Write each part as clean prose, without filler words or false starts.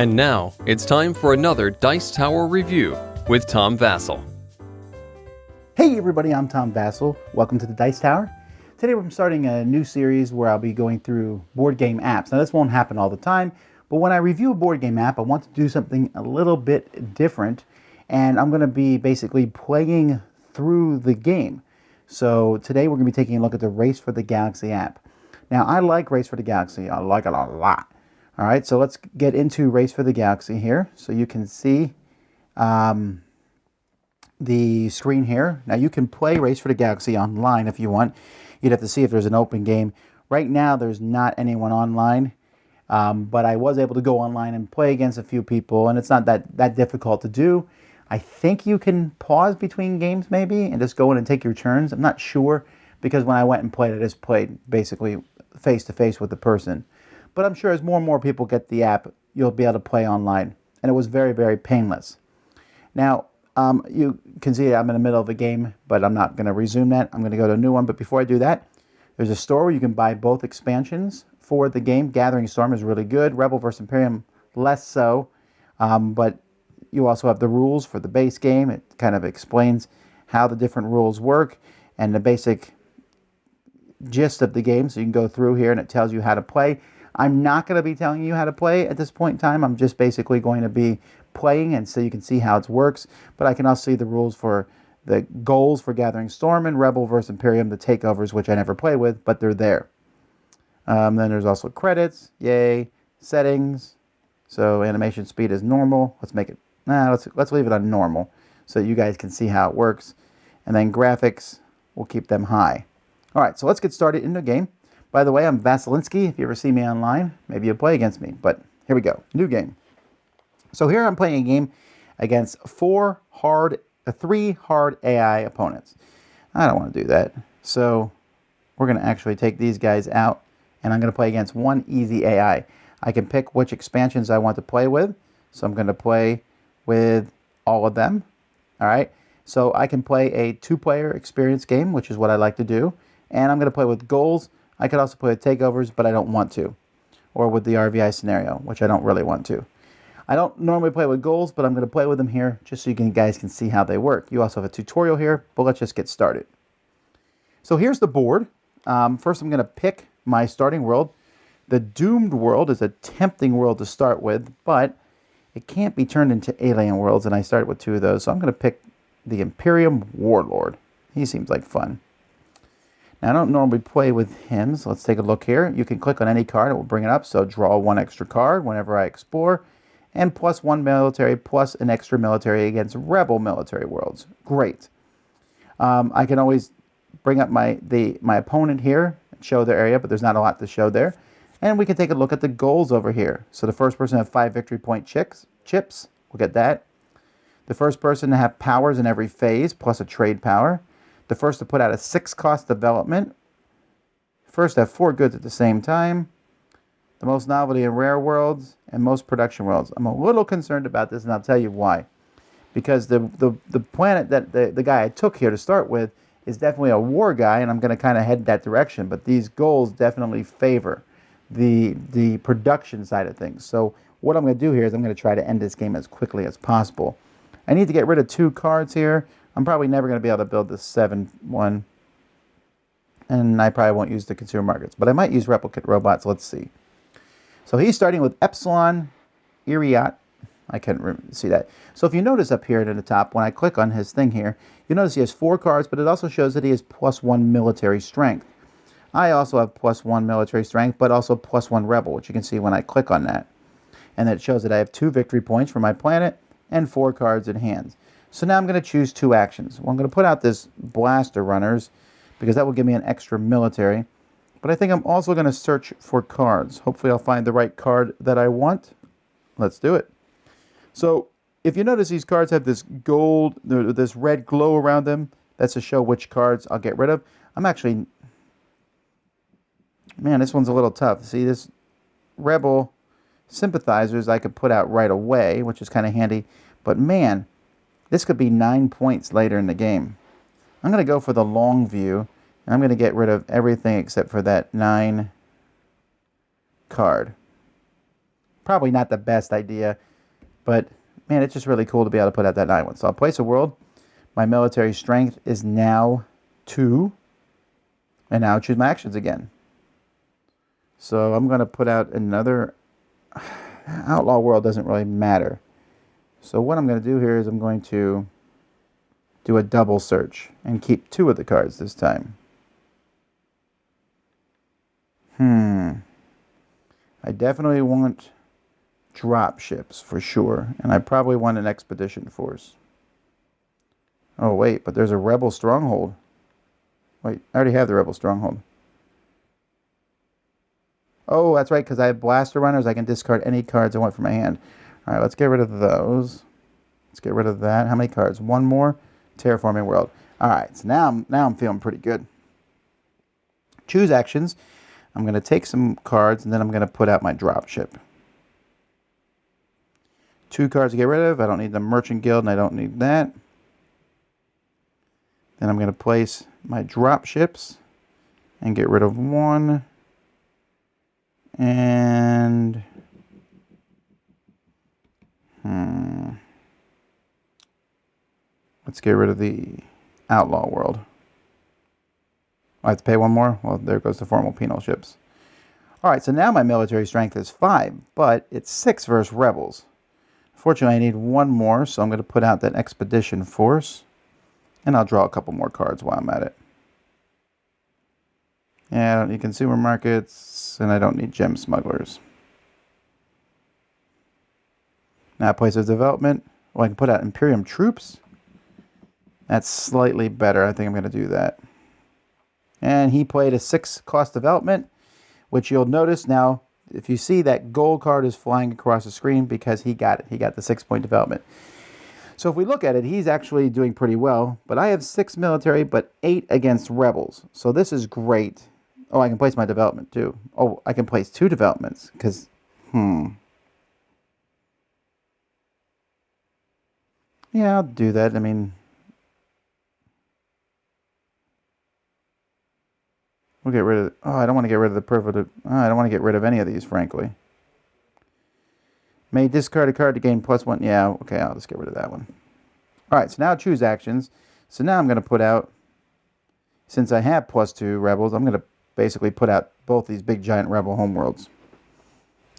And now, it's time for another Dice Tower review with Tom Vasel. Hey everybody, I'm Tom Vasel. Welcome to the Dice Tower. Today we're starting a new series where I'll be going through board game apps. Now this won't happen all the time, but when I review a board game app, I want to do something a little bit different, and I'm going to be basically playing through the game. So today we're going to be taking a look at the Race for the Galaxy app. Now I like Race for the Galaxy. I like it a lot. All right, so let's get into Race for the Galaxy here. So you can see the screen here. Now you can play Race for the Galaxy online if you want. You'd have to see if there's an open game. Right now there's not anyone online, but I was able to go online and play against a few people, and it's not that difficult to do. I think you can pause between games maybe and just go in and take your turns. I'm not sure, because when I went and played, I just played basically face to face with the person. But I'm sure as more and more people get the app, you'll be able to play online. And it was very, very painless. Now, you can see I'm in the middle of a game, but I'm not going to resume that. I'm going to go to a new one. But before I do that, there's a store where you can buy both expansions for the game. Gathering Storm is really good. Rebel vs. Imperium, less so. But you also have the rules for the base game. It kind of explains how the different rules work and the basic gist of the game. So you can go through here and it tells you how to play. I'm not going to be telling you how to play at this point in time. I'm just basically going to be playing, and so you can see how it works. But I can also see the rules for the goals for Gathering Storm and Rebel vs. Imperium, the takeovers, which I never play with, but they're there. Then there's also credits, yay, settings. So animation speed is normal. Let's make it, let's leave it on normal so you guys can see how it works. And then graphics, we'll keep them high. All right, so let's get started in the game. By the way, I'm Vaselinsky. If you ever see me online, maybe you'll play against me. But here we go. New game. So here I'm playing a game against three hard AI opponents. I don't want to do that. So we're going to actually take these guys out, and I'm going to play against one easy AI. I can pick which expansions I want to play with. So I'm going to play with all of them. All right. So I can play a two-player experience game, which is what I like to do. And I'm going to play with goals. I could also play with takeovers, but I don't want to. Or with the RVI scenario, which I don't really want to. I don't normally play with goals, but I'm going to play with them here just so you guys can see how they work. You also have a tutorial here, but let's just get started. So here's the board. First I'm going to pick my starting world. The Doomed world is a tempting world to start with, but it can't be turned into alien worlds, and I started with two of those. So I'm going to pick the Imperium Warlord. He seems like fun. Now, I don't normally play with him, so let's take a look here. You can click on any card, it will bring it up. So draw one extra card whenever I explore, and plus one military, plus an extra military against Rebel military worlds. Great. I can always bring up my opponent here, show their area, but there's not a lot to show there. And we can take a look at the goals over here. So the first person to have 5 victory point chips, we'll get that. The first person to have powers in every phase, plus a trade power. The first to put out a 6-cost development. First to have 4 goods at the same time. The most novelty in rare worlds and most production worlds. I'm a little concerned about this, and I'll tell you why. Because the planet that the guy I took here to start with is definitely a war guy, and I'm going to kind of head that direction. But these goals definitely favor the production side of things. So what I'm going to do here is I'm going to try to end this game as quickly as possible. I need to get rid of 2 cards here. I'm probably never going to be able to build this 7-1. And I probably won't use the consumer markets. But I might use replicate robots. Let's see. So he's starting with Epsilon Iriat. I can't see that. So if you notice up here at the top, when I click on his thing here, you notice he has 4 cards, but it also shows that he has +1 military strength. I also have +1 military strength, but also +1 rebel, which you can see when I click on that. And it shows that I have 2 victory points for my planet and 4 cards in hands. So now I'm going to choose 2 actions. Well, I'm going to put out this blaster runners because that will give me an extra military. But I think I'm also going to search for cards. Hopefully I'll find the right card that I want. Let's do it. So if you notice, these cards have this gold, this red glow around them. That's to show which cards I'll get rid of. I'm actually, man, this one's a little tough. See, this Rebel sympathizers I could put out right away, which is kind of handy. But man, this could be 9 points later in the game. I'm going to go for the long view, and I'm going to get rid of everything except for that 9 card. probably not the best idea, but man, it's just really cool to be able to put out that 9-1. So I'll place a world. My military strength is now 2. And now choose my actions again. So I'm going to put out another. Outlaw world doesn't really matter. So what I'm going to do here is I'm going to do a double search and keep 2 of the cards this time. I definitely want drop ships for sure. And I probably want an expedition force. Oh wait, but there's a rebel stronghold. Wait, I already have the rebel stronghold. Oh, that's right, because I have blaster runners. I can discard any cards I want from my hand. All right, let's get rid of those. Let's get rid of that. How many cards? 1 more. Terraforming world. All right, so now I'm feeling pretty good. Choose actions. I'm going to take some cards, and then I'm going to put out my drop ship. 2 cards to get rid of. I don't need the Merchant Guild, and I don't need that. Then I'm going to place my drop ships and get rid of 1. And let's get rid of the outlaw world. I have to pay 1 more? Well, there goes the formal penal ships. All right, so now my military strength is 5, but it's 6 versus rebels. Fortunately, I need 1 more, so I'm going to put out that expedition force. And I'll draw a couple more cards while I'm at it. Yeah, I don't need consumer markets, and I don't need gem smugglers. Now place of development. Oh, I can put out Imperium troops. That's slightly better. I think I'm going to do that. And he played a 6 cost development, which you'll notice now, if you see that gold card is flying across the screen because he got it. He got the 6-point development. So if we look at it, he's actually doing pretty well. But I have 6 military, but 8 against rebels. So this is great. Oh, I can place my development too. Oh, I can place 2 developments because, yeah, I'll do that. I mean, we'll get rid of, oh, I don't want to get rid of the privilege. Oh, I don't want to get rid of any of these, frankly. May discard a card to gain +1. Yeah, okay, I'll just get rid of that one. All right, so now choose actions. So now I'm going to put out, since I have +2 rebels, I'm going to basically put out both these big giant rebel homeworlds.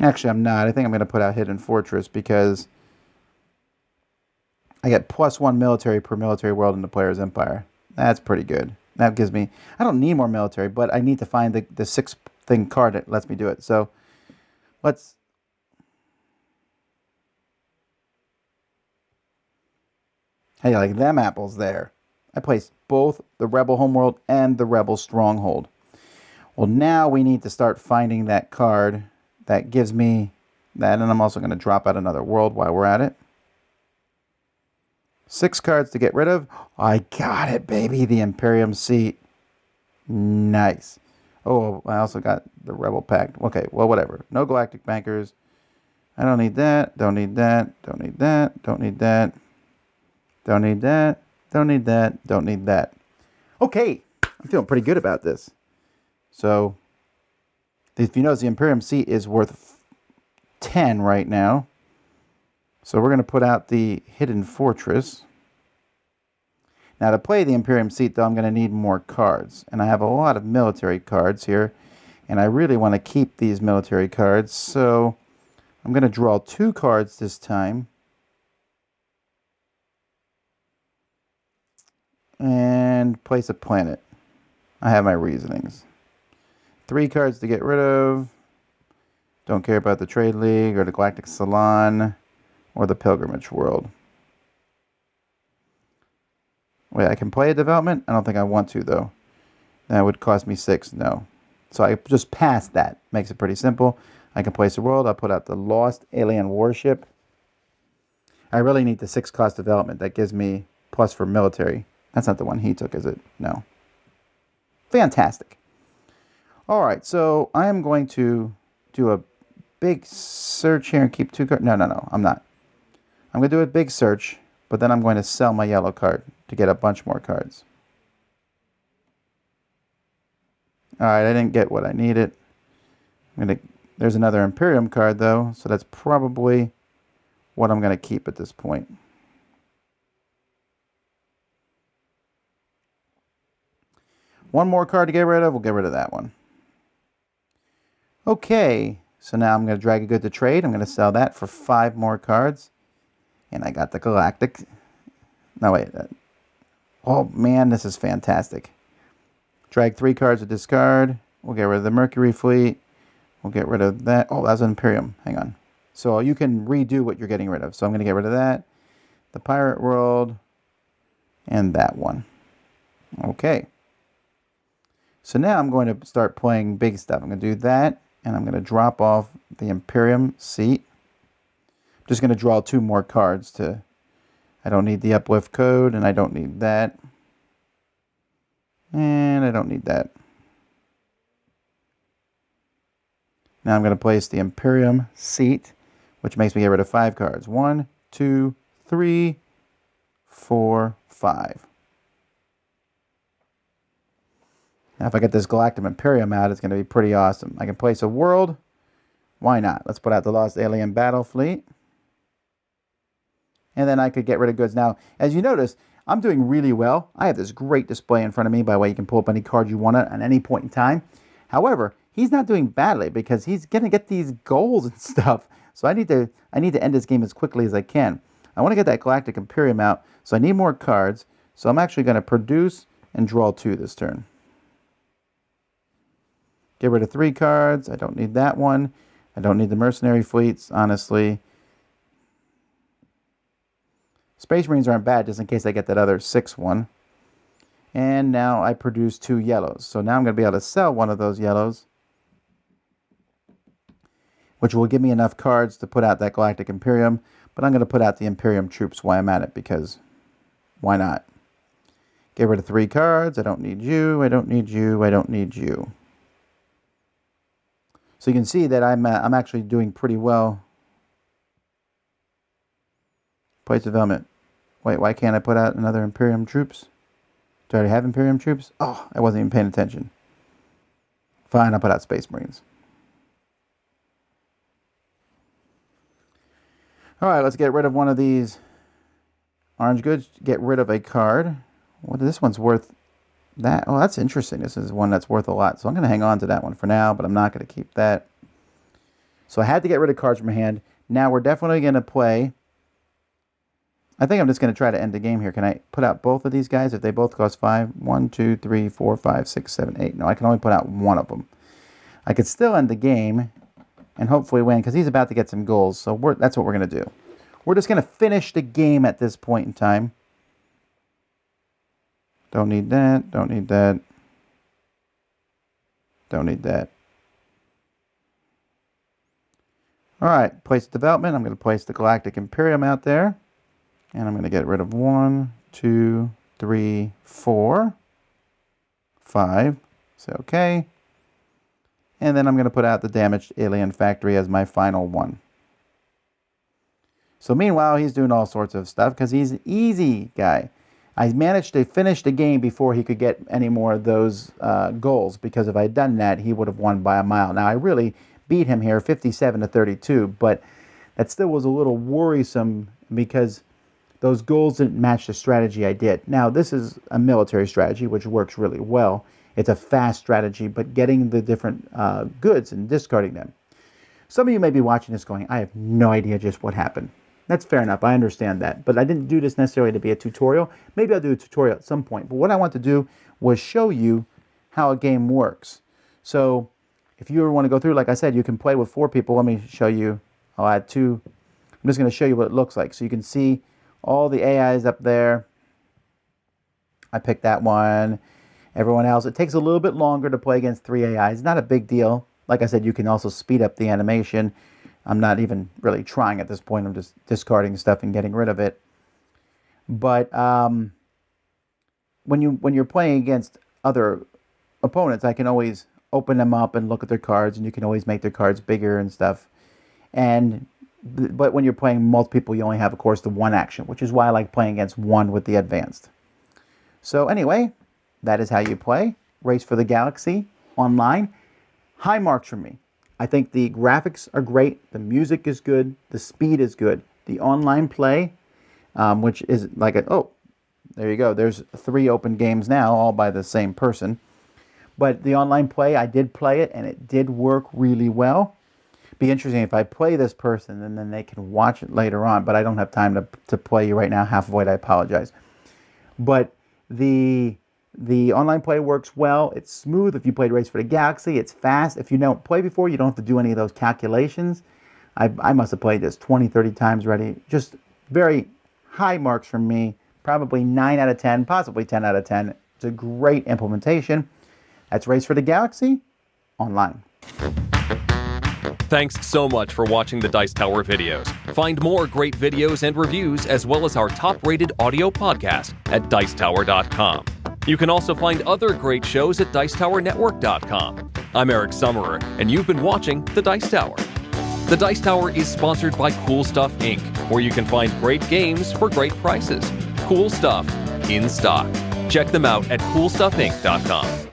Actually, I'm not. I think I'm going to put out Hidden Fortress because I get +1 military per military world in the player's empire. That's pretty good. That gives me, I don't need more military, but I need to find the 6th thing card that lets me do it. So let's, how do you like them apples there? I placed both the rebel homeworld and the rebel stronghold. Well, now we need to start finding that card that gives me that, and I'm also going to drop out another world while we're at it. 6 cards to get rid of. I got it, baby. The Imperium seat. Nice. Oh, I also got the Rebel Pact. Okay, well, whatever. No Galactic Bankers. I don't need that. Don't need that. Don't need that. Don't need that. Don't need that. Don't need that. Don't need that. Okay. I'm feeling pretty good about this. So, if you notice, the Imperium seat is worth 10 right now. So we're going to put out the Hidden Fortress. Now to play the Imperium seat, though, I'm going to need more cards. And I have a lot of military cards here. And I really want to keep these military cards. So I'm going to draw 2 cards this time. And place a planet. I have my reasonings. 3 cards to get rid of. Don't care about the Trade League or the Galactic Salon or the Pilgrimage World. Wait, I can play a development? I don't think I want to, though. That would cost me 6. No. So I just pass that. Makes it pretty simple. I can place a world. I'll put out the Lost Alien Warship. I really need the 6 cost development. That gives me plus for military. That's not the one he took, is it? No. Fantastic. All right, so I am going to do a big search here and keep 2 cards. No, I'm not. I'm going to do a big search, but then I'm going to sell my yellow card to get a bunch more cards. All right, I didn't get what I needed. I'm going to There's another Imperium card, though, so that's probably what I'm going to keep at this point. One more card to get rid of. We'll get rid of that one. Okay, so now I'm going to drag a good to trade. I'm going to sell that for 5 more cards. And I got the Galactic. No, wait. Oh, man, this is fantastic. Drag 3 cards to discard. We'll get rid of the Mercury Fleet. We'll get rid of that. Oh, that's an Imperium. Hang on. So you can redo what you're getting rid of. So I'm going to get rid of that. The Pirate World. And that one. Okay. So now I'm going to start playing big stuff. I'm going to do that. And I'm going to drop off the Imperium seat. I'm just going to draw 2 more cards to... I don't need the uplift code, and I don't need that. And I don't need that. Now I'm going to place the Imperium seat, which makes me get rid of 5 cards. 1, 2, 3, 4, 5. Now if I get this Galactic Imperium out, it's going to be pretty awesome. I can place a world. Why not? Let's put out the Lost Alien Battle Fleet. And then I could get rid of goods. Now, as you notice, I'm doing really well. I have this great display in front of me. By the way, you can pull up any card you want at any point in time. However, he's not doing badly because he's going to get these goals and stuff. So I need to end this game as quickly as I can. I want to get that Galactic Imperium out, so I need more cards. So I'm actually going to produce and draw 2 this turn. Get rid of 3 cards. I don't need that one. I don't need the Mercenary Fleets, honestly. Space Marines aren't bad, just in case I get that other 6 one. And now I produce 2 yellows. So now I'm going to be able to sell one of those yellows, which will give me enough cards to put out that Galactic Imperium. But I'm going to put out the Imperium troops while I'm at it, because why not? Get rid of 3 cards. I don't need you. I don't need you. I don't need you. So you can see that I'm actually doing pretty well. Place development. Wait, why can't I put out another Imperium troops? Do I already have Imperium troops? Oh, I wasn't even paying attention. Fine, I'll put out Space Marines. Alright, let's get rid of one of these orange goods. Get rid of a card. What, this one's worth that? Oh, that's interesting. This is one that's worth a lot. So I'm going to hang on to that one for now, but I'm not going to keep that. So I had to get rid of cards from my hand. Now we're definitely going to play... I think I'm just going to try to end the game here. Can I put out both of these guys if they both cost 5? 1, 2, 3, 4, 5, 6, 7, 8. No, I can only put out one of them. I could still end the game and hopefully win because he's about to get some goals. So that's what we're going to do. We're just going to finish the game at this point in time. Don't need that. Don't need that. Don't need that. All right, place development. I'm going to place the Galactic Imperium out there. And I'm going to get rid of 1, 2, 3, 4, 5. Say OK. And then I'm going to put out the Damaged Alien Factory as my final one. So meanwhile, he's doing all sorts of stuff because he's an easy guy. I managed to finish the game before he could get any more of those goals, because if I had done that, he would have won by a mile. Now, I really beat him here, 57-32, but that still was a little worrisome because those goals didn't match the strategy I did. Now, this is a military strategy, which works really well. It's a fast strategy, but getting the different goods and discarding them. Some of you may be watching this going, I have no idea just what happened. That's fair enough. I understand that. But I didn't do this necessarily to be a tutorial. Maybe I'll do a tutorial at some point. But what I want to do was show you how a game works. So if you ever want to go through, like I said, you can play with 4 people. Let me show you. I'll add 2. I'm just going to show you what it looks like. So you can see all the AIs up there. I picked that one. Everyone else. It takes a little bit longer to play against 3 AIs. Not a big deal. Like I said, you can also speed up the animation. I'm not even really trying at this point. I'm just discarding stuff and getting rid of it. But when you're playing against other opponents, I can always open them up and look at their cards, and you can always make their cards bigger and stuff. But when you're playing multiple people, you only have, of course, the one action, which is why I like playing against one with the advanced. So anyway, that is how you play Race for the Galaxy online. High marks from me. I think the graphics are great. The music is good. The speed is good. The online play, which is like there you go. There's 3 open games now, all by the same person. But the online play, I did play it, and it did work really well. Be interesting if I play this person, and then they can watch it later on. But I don't have time to play you right now. Half void, I apologize. But the online play works well. It's smooth. If you played Race for the Galaxy, it's fast. If you don't play before, you don't have to do any of those calculations. I must have played this 20, 30 times already. Just very high marks from me. Probably 9 out of 10, possibly 10 out of 10. It's a great implementation. That's Race for the Galaxy online. Thanks so much for watching the Dice Tower videos. Find more great videos and reviews, as well as our top-rated audio podcast at Dicetower.com. You can also find other great shows at Dicetowernetwork.com. I'm Eric Summerer, and you've been watching The Dice Tower. The Dice Tower is sponsored by Cool Stuff Inc., where you can find great games for great prices. Cool stuff in stock. Check them out at CoolStuffInc.com.